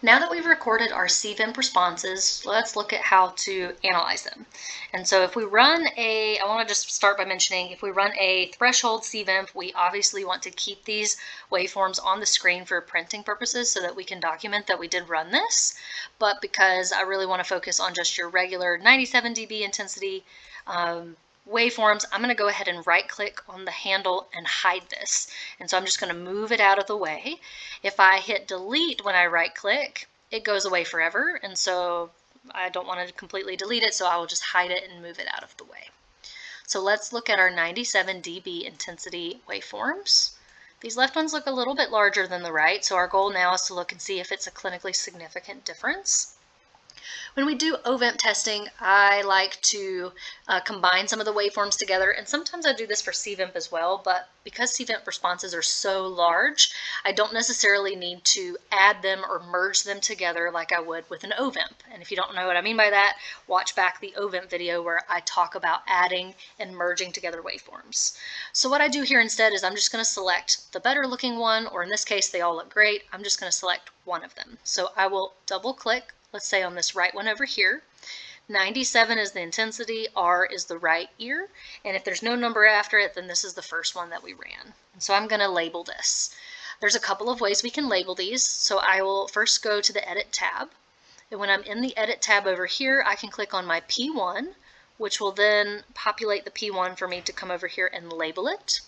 Now that we've recorded our cVEMP responses, let's look at how to analyze them. And so if we run I want to just start by mentioning, if we run a threshold cVEMP, we obviously want to keep these waveforms on the screen for printing purposes so that we can document that we did run this. But because I really want to focus on just your regular 97 dB intensity waveforms, I'm going to go ahead and right click on the handle and hide this. And so I'm just going to move it out of the way. If I hit delete when I right click, it goes away forever. And so I don't want to completely delete it, so I will just hide it and move it out of the way. So let's look at our 97 dB intensity waveforms. These left ones look a little bit larger than the right, so our goal now is to look and see if it's a clinically significant difference. When we do cVEMP testing, I like to combine some of the waveforms together, and sometimes I do this for cVEMP as well, but because cVEMP responses are so large, I don't necessarily need to add them or merge them together like I would with an cVEMP. And if you don't know what I mean by that, watch back the cVEMP video where I talk about adding and merging together waveforms. So what I do here instead is I'm just going to select the better looking one, or in this case they all look great. I'm just going to select one of them. So I will double click, let's say on this right one over here. 97 is the intensity, R is the right ear, and if there's no number after it, then this is the first one that we ran. And so I'm going to label this. There's a couple of ways we can label these, so I will first go to the Edit tab, and when I'm in the Edit tab over here, I can click on my P1, which will then populate the P1 for me to come over here and label it.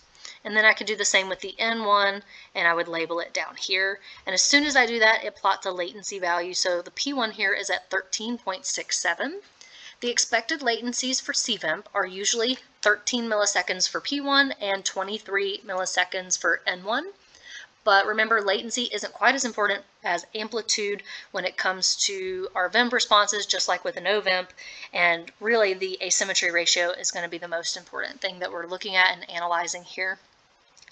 And then I could do the same with the N1, and I would label it down here. And as soon as I do that, it plots a latency value. So the P1 here is at 13.67. The expected latencies for cVEMP are usually 13 milliseconds for P1 and 23 milliseconds for N1. But remember, latency isn't quite as important as amplitude when it comes to our VEMP responses, just like with an cVEMP. And really, the asymmetry ratio is going to be the most important thing that we're looking at and analyzing here.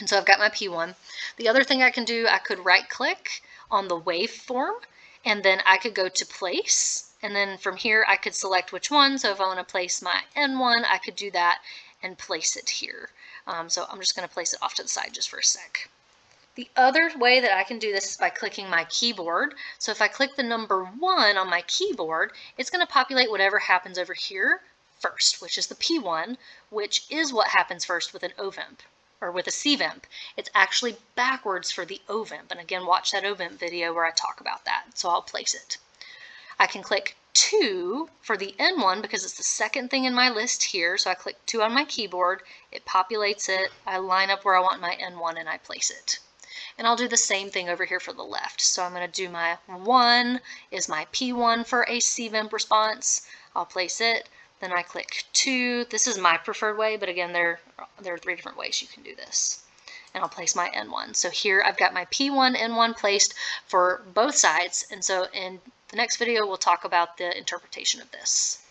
And so I've got my P1. The other thing I can do, I could right click on the waveform, and then I could go to place. And then from here, I could select which one. So if I want to place my N1, I could do that and place it here. So I'm just going to place it off to the side just for a sec. The other way that I can do this is by clicking my keyboard. So if I click the number 1 on my keyboard, it's going to populate whatever happens over here first, which is the P1, which is what happens first with an cVEMP, or with a cVEMP. It's actually backwards for the cVEMP. And again, watch that cVEMP video where I talk about that. So I'll place it. I can click 2 for the N1 because it's the second thing in my list here. So I click 2 on my keyboard, it populates it, I line up where I want my N1 and I place it. And I'll do the same thing over here for the left. So I'm going to do my 1 is my P1 for a cVEMP response. I'll place it. Then I click 2. This is my preferred way, but again, there are 3 different ways you can do this. And I'll place my N1. So here I've got my P1, N1 placed for both sides. And so in the next video, we'll talk about the interpretation of this.